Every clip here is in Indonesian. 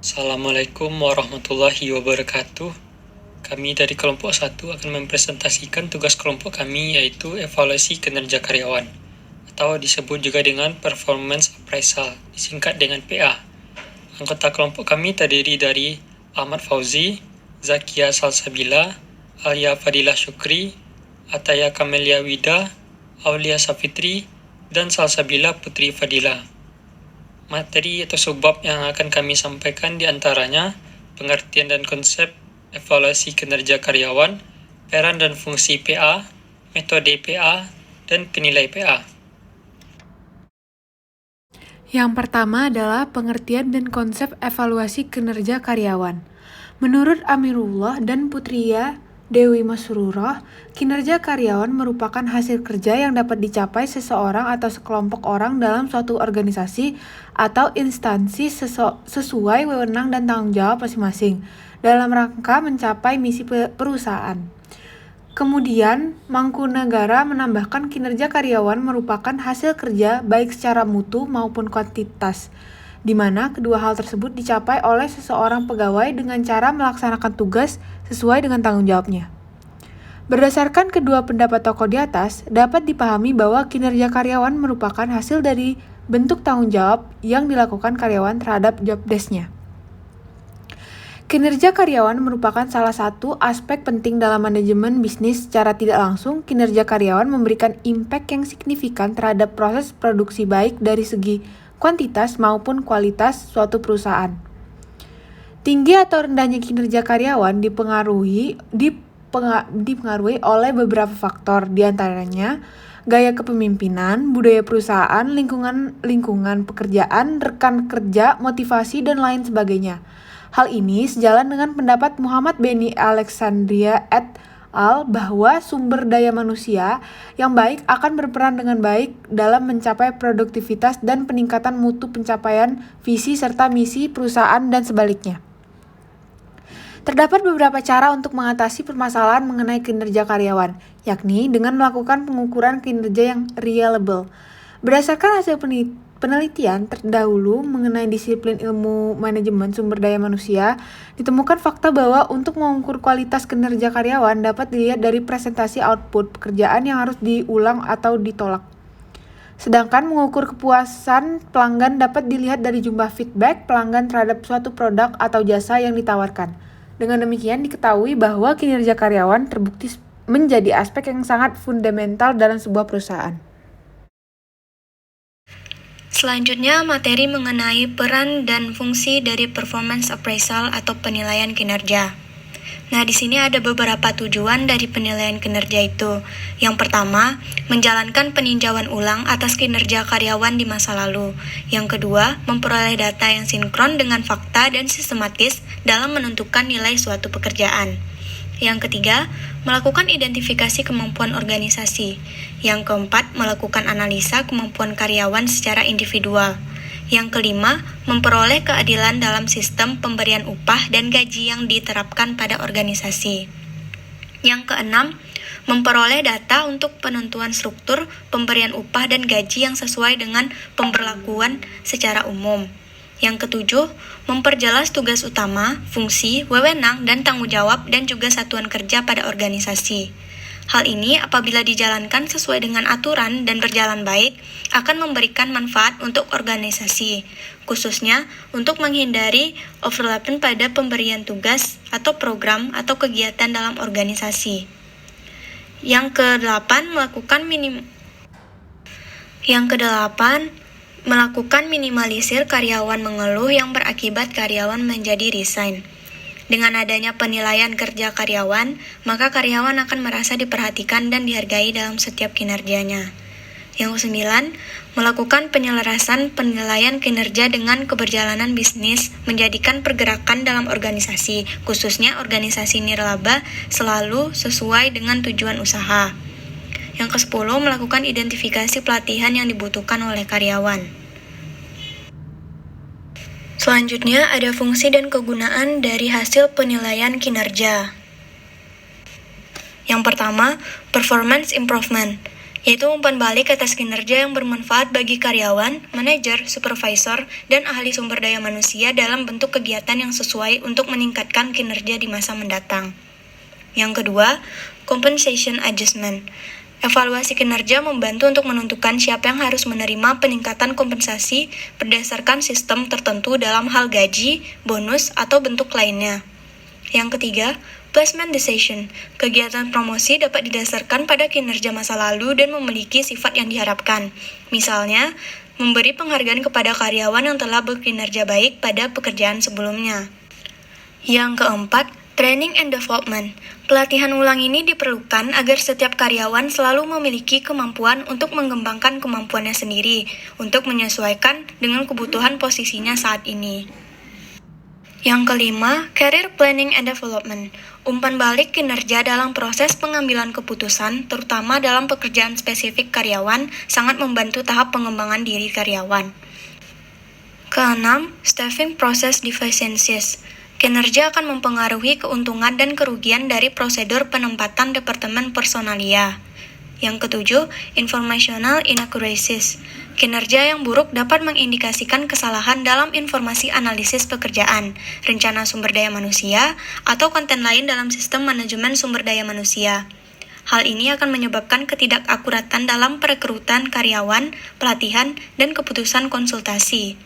Assalamualaikum warahmatullahi wabarakatuh. Kami dari kelompok 1 akan mempresentasikan tugas kelompok kami, yaitu evaluasi kinerja karyawan, atau disebut juga dengan performance appraisal, disingkat dengan PA. Anggota kelompok kami terdiri dari Ahmad Fauzi, Zakia Salsabila, Alia Fadilah Syukri, Ataya Kamelia Wida, Aulia Safitri, dan Salsabila Putri Fadila. Materi atau subbab yang akan kami sampaikan diantaranya pengertian dan konsep evaluasi kinerja karyawan, peran dan fungsi PA, metode PA, dan penilai PA. Yang pertama adalah pengertian dan konsep evaluasi kinerja karyawan. Menurut Amirullah dan Putria Dewi Masrurah, kinerja karyawan merupakan hasil kerja yang dapat dicapai seseorang atau sekelompok orang dalam suatu organisasi atau instansi sesuai wewenang dan tanggung jawab masing-masing dalam rangka mencapai misi perusahaan. Kemudian, Mangkunegara menambahkan kinerja karyawan merupakan hasil kerja baik secara mutu maupun kuantitas, di mana kedua hal tersebut dicapai oleh seseorang pegawai dengan cara melaksanakan tugas sesuai dengan tanggung jawabnya. Berdasarkan kedua pendapat tokoh di atas, dapat dipahami bahwa kinerja karyawan merupakan hasil dari bentuk tanggung jawab yang dilakukan karyawan terhadap job desk-nya. Kinerja karyawan merupakan salah satu aspek penting dalam manajemen bisnis. Secara tidak langsung, kinerja karyawan memberikan impact yang signifikan terhadap proses produksi baik dari segi kuantitas maupun kualitas suatu perusahaan. Tinggi atau rendahnya kinerja karyawan dipengaruhi oleh beberapa faktor, diantaranya gaya kepemimpinan, budaya perusahaan, lingkungan pekerjaan, rekan kerja, motivasi, dan lain sebagainya. Hal ini sejalan dengan pendapat Muhammad Beni Alexandria et al. Bahwa sumber daya manusia yang baik akan berperan dengan baik dalam mencapai produktivitas dan peningkatan mutu pencapaian visi serta misi perusahaan dan sebaliknya. Terdapat beberapa cara untuk mengatasi permasalahan mengenai kinerja karyawan, yakni dengan melakukan pengukuran kinerja yang reliable. Berdasarkan hasil penelitian terdahulu mengenai disiplin ilmu manajemen sumber daya manusia, ditemukan fakta bahwa untuk mengukur kualitas kinerja karyawan dapat dilihat dari presentasi output pekerjaan yang harus diulang atau ditolak. Sedangkan mengukur kepuasan pelanggan dapat dilihat dari jumlah feedback pelanggan terhadap suatu produk atau jasa yang ditawarkan. Dengan demikian diketahui bahwa kinerja karyawan terbukti menjadi aspek yang sangat fundamental dalam sebuah perusahaan. Selanjutnya, materi mengenai peran dan fungsi dari performance appraisal atau penilaian kinerja. Nah, di sini ada beberapa tujuan dari penilaian kinerja itu. Yang pertama, menjalankan peninjauan ulang atas kinerja karyawan di masa lalu. Yang kedua, memperoleh data yang sinkron dengan fakta dan sistematis dalam menentukan nilai suatu pekerjaan. Yang ketiga, melakukan identifikasi kemampuan organisasi. Yang keempat, melakukan analisa kemampuan karyawan secara individual. Yang kelima, memperoleh keadilan dalam sistem pemberian upah dan gaji yang diterapkan pada organisasi. Yang keenam, memperoleh data untuk penentuan struktur pemberian upah dan gaji yang sesuai dengan pemberlakuan secara umum. Yang ketujuh, memperjelas tugas utama, fungsi, wewenang, dan tanggung jawab dan juga satuan kerja pada organisasi. Hal ini apabila dijalankan sesuai dengan aturan dan berjalan baik, akan memberikan manfaat untuk organisasi, khususnya untuk menghindari overlapping pada pemberian tugas atau program atau kegiatan dalam organisasi. Yang kedelapan, melakukan minimalisir karyawan mengeluh yang berakibat karyawan menjadi resign. Dengan adanya penilaian kerja karyawan, maka karyawan akan merasa diperhatikan dan dihargai dalam setiap kinerjanya. Yang kesembilan, melakukan penyelarasan penilaian kinerja dengan keberjalanan bisnis, menjadikan pergerakan dalam organisasi, khususnya organisasi nirlaba, selalu sesuai dengan tujuan usaha. Yang ke-10, melakukan identifikasi pelatihan yang dibutuhkan oleh karyawan. Selanjutnya ada fungsi dan kegunaan dari hasil penilaian kinerja. Yang pertama, performance improvement. yaitu umpan balik atas kinerja yang bermanfaat bagi karyawan, manajer, supervisor, dan ahli sumber daya manusia dalam bentuk kegiatan yang sesuai untuk meningkatkan kinerja di masa mendatang. Yang kedua, compensation adjustment. Evaluasi kinerja membantu untuk menentukan siapa yang harus menerima peningkatan kompensasi berdasarkan sistem tertentu dalam hal gaji, bonus, atau bentuk lainnya. Yang ketiga, placement decision. Kegiatan promosi dapat didasarkan pada kinerja masa lalu dan memiliki sifat yang diharapkan. Misalnya, memberi penghargaan kepada karyawan yang telah berkinerja baik pada pekerjaan sebelumnya. Yang keempat, training and development. Pelatihan ulang ini diperlukan agar setiap karyawan selalu memiliki kemampuan untuk mengembangkan kemampuannya sendiri untuk menyesuaikan dengan kebutuhan posisinya saat ini. Yang kelima, career planning and development. Umpan balik kinerja dalam proses pengambilan keputusan, terutama dalam pekerjaan spesifik karyawan, sangat membantu tahap pengembangan diri karyawan. Keenam, staffing process deficiencies. Kinerja akan mempengaruhi keuntungan dan kerugian dari prosedur penempatan Departemen Personalia. Yang ketujuh, informational inaccuracies. Kinerja yang buruk dapat mengindikasikan kesalahan dalam informasi analisis pekerjaan, rencana sumber daya manusia, atau konten lain dalam sistem manajemen sumber daya manusia. Hal ini akan menyebabkan ketidakakuratan dalam perekrutan karyawan, pelatihan, dan keputusan konsultasi.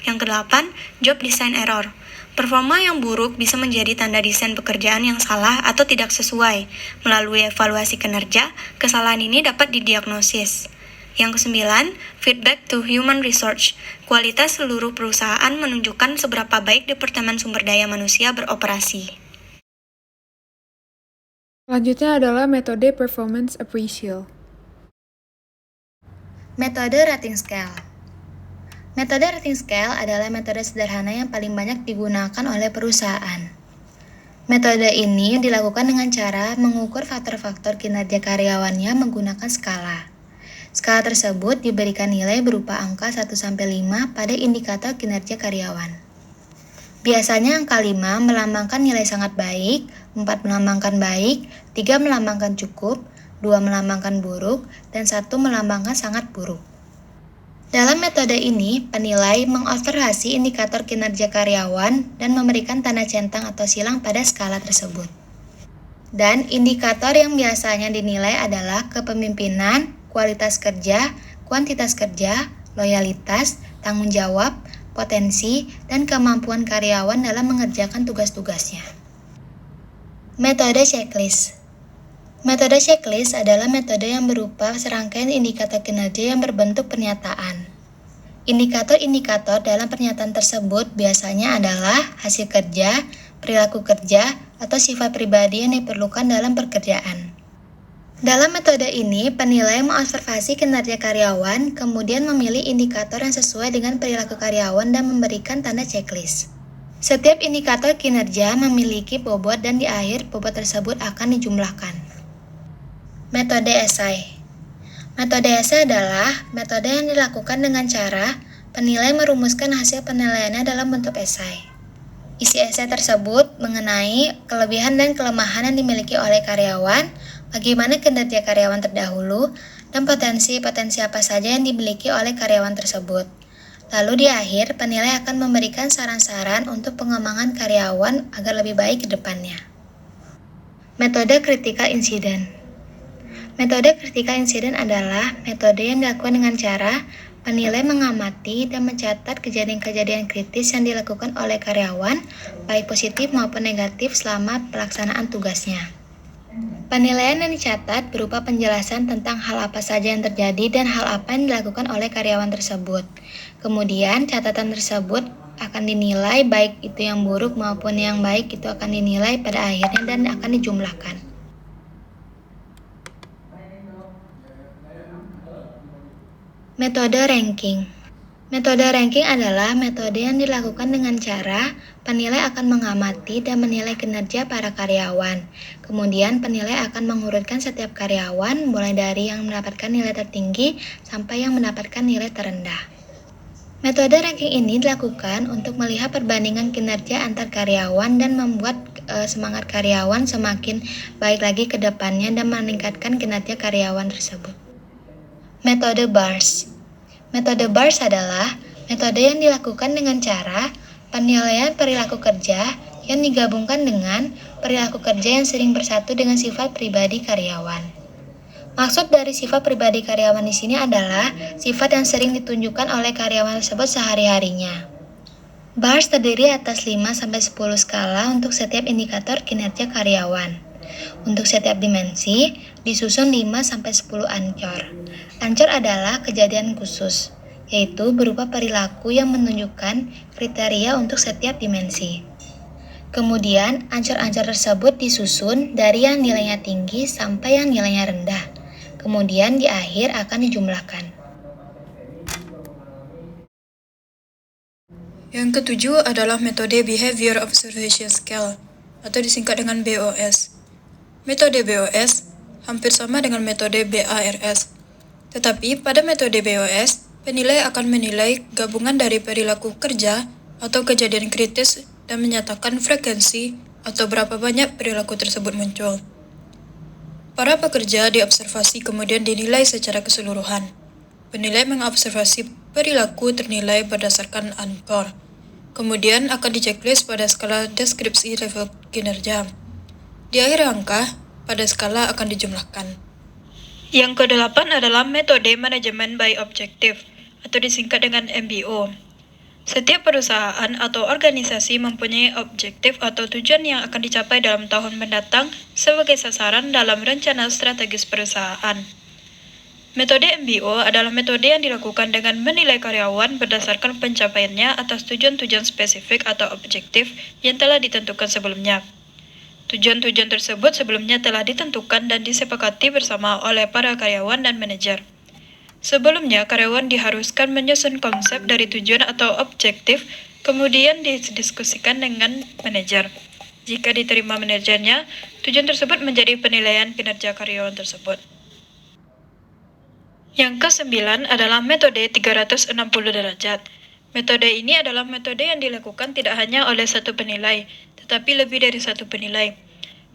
Yang kedelapan, job design error. Performa yang buruk bisa menjadi tanda desain pekerjaan yang salah atau tidak sesuai. Melalui evaluasi kinerja, kesalahan ini dapat didiagnosis. Yang kesembilan, feedback to human resource. Kualitas seluruh perusahaan menunjukkan seberapa baik Departemen Sumber Daya Manusia beroperasi. Selanjutnya adalah metode performance appraisal. Metode rating scale. Metode rating scale adalah metode sederhana yang paling banyak digunakan oleh perusahaan. Metode ini dilakukan dengan cara mengukur faktor-faktor kinerja karyawannya menggunakan skala. Skala tersebut diberikan nilai berupa angka 1-5 pada indikator kinerja karyawan. Biasanya angka 5 melambangkan nilai sangat baik, 4 melambangkan baik, 3 melambangkan cukup, 2 melambangkan buruk, dan 1 melambangkan sangat buruk. Dalam metode ini, penilai mengobservasi indikator kinerja karyawan dan memberikan tanda centang atau silang pada skala tersebut. Dan indikator yang biasanya dinilai adalah kepemimpinan, kualitas kerja, kuantitas kerja, loyalitas, tanggung jawab, potensi, dan kemampuan karyawan dalam mengerjakan tugas-tugasnya. Metode checklist. Metode checklist adalah metode yang berupa serangkaian indikator kinerja yang berbentuk pernyataan. Indikator-indikator dalam pernyataan tersebut biasanya adalah hasil kerja, perilaku kerja, atau sifat pribadi yang diperlukan dalam pekerjaan. Dalam metode ini, penilai mengobservasi kinerja karyawan, kemudian memilih indikator yang sesuai dengan perilaku karyawan dan memberikan tanda checklist. Setiap indikator kinerja memiliki bobot dan di akhir bobot tersebut akan dijumlahkan. Metode esai. Metode esai adalah metode yang dilakukan dengan cara penilai merumuskan hasil penilaiannya dalam bentuk esai. Isi esai tersebut mengenai kelebihan dan kelemahan yang dimiliki oleh karyawan, bagaimana kinerja karyawan terdahulu, dan potensi-potensi apa saja yang dimiliki oleh karyawan tersebut. Lalu di akhir, penilai akan memberikan saran-saran untuk pengembangan karyawan agar lebih baik ke depannya. Metode critical incident. Metode critical incident adalah metode yang dilakukan dengan cara penilai mengamati dan mencatat kejadian-kejadian kritis yang dilakukan oleh karyawan, baik positif maupun negatif selama pelaksanaan tugasnya. Penilaian yang dicatat berupa penjelasan tentang hal apa saja yang terjadi dan hal apa yang dilakukan oleh karyawan tersebut. Kemudian catatan tersebut akan dinilai baik itu yang buruk maupun yang baik itu akan dinilai pada akhirnya dan akan dijumlahkan. Metode ranking. Metode ranking adalah metode yang dilakukan dengan cara penilai akan mengamati dan menilai kinerja para karyawan. Kemudian penilai akan mengurutkan setiap karyawan mulai dari yang mendapatkan nilai tertinggi sampai yang mendapatkan nilai terendah. Metode ranking ini dilakukan untuk melihat perbandingan kinerja antar karyawan dan membuat semangat karyawan semakin baik lagi ke depannya dan meningkatkan kinerja karyawan tersebut. Metode BARS. Metode BARS adalah metode yang dilakukan dengan cara penilaian perilaku kerja yang digabungkan dengan perilaku kerja yang sering bersatu dengan sifat pribadi karyawan. Maksud dari sifat pribadi karyawan di sini adalah sifat yang sering ditunjukkan oleh karyawan tersebut sehari-harinya. BARS terdiri atas 5-10 skala untuk setiap indikator kinerja karyawan. Untuk setiap dimensi, disusun 5-10 ancor. Ancor adalah kejadian khusus, yaitu berupa perilaku yang menunjukkan kriteria untuk setiap dimensi. Kemudian, ancor-ancor tersebut disusun dari yang nilainya tinggi sampai yang nilainya rendah. Kemudian di akhir akan dijumlahkan. Yang ketujuh adalah metode Behavior Observation Scale, atau disingkat dengan BOS. Metode BOS hampir sama dengan metode BARS. Tetapi pada metode BOS, penilai akan menilai gabungan dari perilaku kerja atau kejadian kritis dan menyatakan frekuensi atau berapa banyak perilaku tersebut muncul. Para pekerja diobservasi kemudian dinilai secara keseluruhan. Penilai mengobservasi perilaku ternilai berdasarkan ankor. Kemudian akan diceklis pada skala deskripsi level kinerja. Di akhir angka, pada skala akan dijumlahkan. Yang ke-8 adalah metode manajemen by objective, atau disingkat dengan MBO. Setiap perusahaan atau organisasi mempunyai objektif atau tujuan yang akan dicapai dalam tahun mendatang sebagai sasaran dalam rencana strategis perusahaan. Metode MBO adalah metode yang dilakukan dengan menilai karyawan berdasarkan pencapaiannya atas tujuan-tujuan spesifik atau objektif yang telah ditentukan sebelumnya. Tujuan-tujuan tersebut sebelumnya telah ditentukan dan disepakati bersama oleh para karyawan dan manajer. Sebelumnya, karyawan diharuskan menyusun konsep dari tujuan atau objektif, kemudian didiskusikan dengan manajer. Jika diterima manajernya, tujuan tersebut menjadi penilaian kinerja karyawan tersebut. Yang ke-9 adalah metode 360 derajat. Metode ini adalah metode yang dilakukan tidak hanya oleh satu penilai, tetapi lebih dari satu penilai.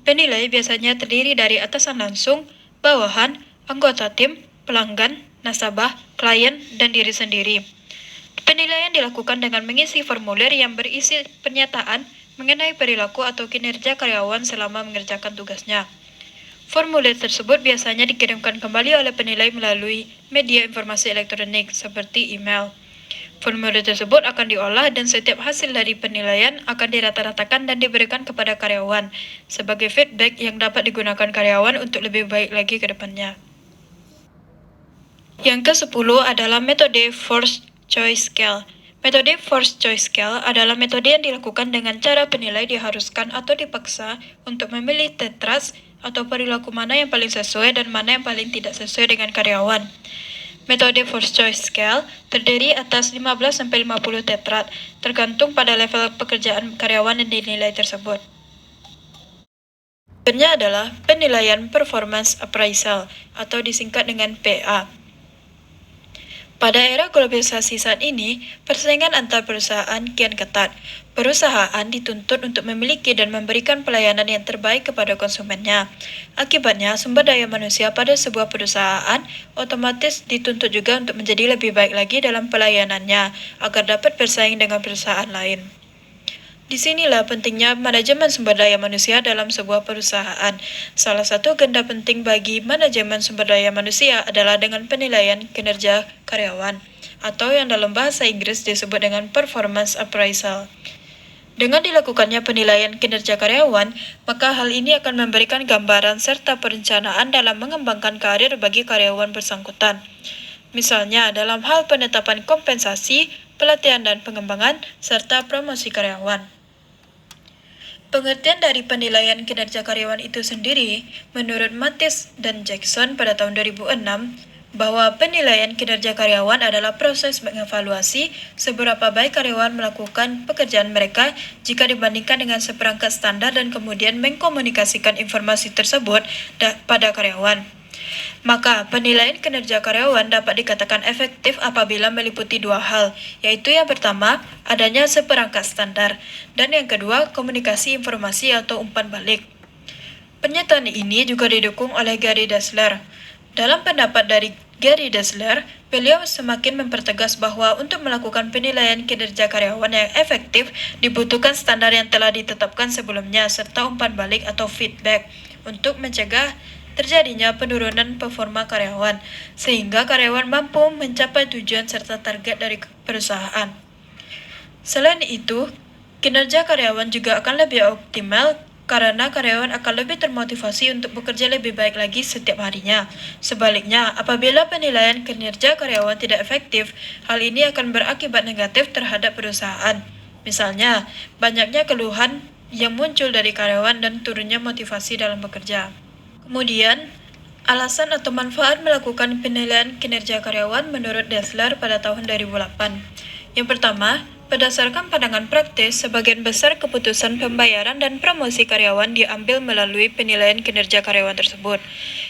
Penilai biasanya terdiri dari atasan langsung, bawahan, anggota tim, pelanggan, nasabah, klien, dan diri sendiri. Penilaian dilakukan dengan mengisi formulir yang berisi pernyataan mengenai perilaku atau kinerja karyawan selama mengerjakan tugasnya. Formulir tersebut biasanya dikirimkan kembali oleh penilai melalui media informasi elektronik seperti email. Formulir tersebut akan diolah dan setiap hasil dari penilaian akan dirata-ratakan dan diberikan kepada karyawan sebagai feedback yang dapat digunakan karyawan untuk lebih baik lagi ke depannya. Yang ke-10 adalah metode Forced Choice Scale. Metode Forced Choice Scale adalah metode yang dilakukan dengan cara penilai diharuskan atau dipaksa untuk memilih tetras atau perilaku mana yang paling sesuai dan mana yang paling tidak sesuai dengan karyawan. Metode Forced Choice Scale terdiri atas 15-50 tetrat, tergantung pada level pekerjaan karyawan yang dinilai tersebut. Berikutnya adalah penilaian Performance Appraisal, atau disingkat dengan PA. Pada era globalisasi saat ini, persaingan antar perusahaan kian ketat. Perusahaan dituntut untuk memiliki dan memberikan pelayanan yang terbaik kepada konsumennya. Akibatnya, sumber daya manusia pada sebuah perusahaan otomatis dituntut juga untuk menjadi lebih baik lagi dalam pelayanannya agar dapat bersaing dengan perusahaan lain. Disinilah pentingnya manajemen sumber daya manusia dalam sebuah perusahaan. Salah satu agenda penting bagi manajemen sumber daya manusia adalah dengan penilaian kinerja karyawan, atau yang dalam bahasa Inggris disebut dengan performance appraisal. Dengan dilakukannya penilaian kinerja karyawan, maka hal ini akan memberikan gambaran serta perencanaan dalam mengembangkan karir bagi karyawan bersangkutan. Misalnya dalam hal penetapan kompensasi, pelatihan dan pengembangan, serta promosi karyawan. Pengertian dari penilaian kinerja karyawan itu sendiri, menurut Mathis dan Jackson pada tahun 2006, bahwa penilaian kinerja karyawan adalah proses mengevaluasi seberapa baik karyawan melakukan pekerjaan mereka jika dibandingkan dengan seperangkat standar dan kemudian mengkomunikasikan informasi tersebut pada karyawan. Maka, penilaian kinerja karyawan dapat dikatakan efektif apabila meliputi dua hal, yaitu yang pertama, adanya seperangkat standar, dan yang kedua, komunikasi informasi atau umpan balik. Pernyataan ini juga didukung oleh Gary Dessler. Dalam pendapat dari Gary Dessler, beliau semakin mempertegas bahwa untuk melakukan penilaian kinerja karyawan yang efektif dibutuhkan standar yang telah ditetapkan sebelumnya serta umpan balik atau feedback untuk mencegah terjadinya penurunan performa karyawan sehingga karyawan mampu mencapai tujuan serta target dari perusahaan. Selain itu, kinerja karyawan juga akan lebih optimal karena karyawan akan lebih termotivasi untuk bekerja lebih baik lagi setiap harinya. Sebaliknya, apabila penilaian kinerja karyawan tidak efektif, hal ini akan berakibat negatif terhadap perusahaan. Misalnya, banyaknya keluhan yang muncul dari karyawan dan turunnya motivasi dalam bekerja. Kemudian, alasan atau manfaat melakukan penilaian kinerja karyawan menurut Dessler pada tahun 2008. Yang pertama, berdasarkan pandangan praktis, sebagian besar keputusan pembayaran dan promosi karyawan diambil melalui penilaian kinerja karyawan tersebut.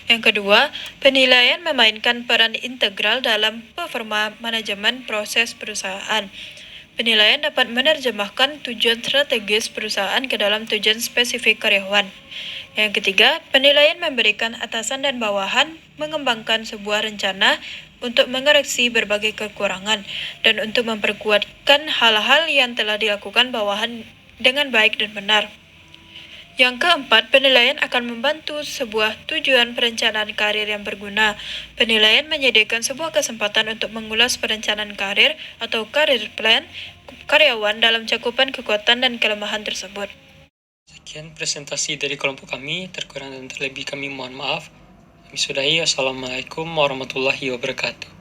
Yang kedua, penilaian memainkan peran integral dalam performa manajemen proses perusahaan. Penilaian dapat menerjemahkan tujuan strategis perusahaan ke dalam tujuan spesifik karyawan. Yang ketiga, penilaian memberikan atasan dan bawahan mengembangkan sebuah rencana untuk mengoreksi berbagai kekurangan dan untuk memperkuatkan hal-hal yang telah dilakukan bawahan dengan baik dan benar. Yang keempat, penilaian akan membantu sebuah tujuan perencanaan karir yang berguna. Penilaian menyediakan sebuah kesempatan untuk mengulas perencanaan karir atau career plan karyawan dalam cakupan kekuatan dan kelemahan tersebut. Sekian presentasi dari kelompok kami, terkurang dan terlebih kami mohon maaf. Kami sudahi. Wassalamualaikum warahmatullahi wabarakatuh.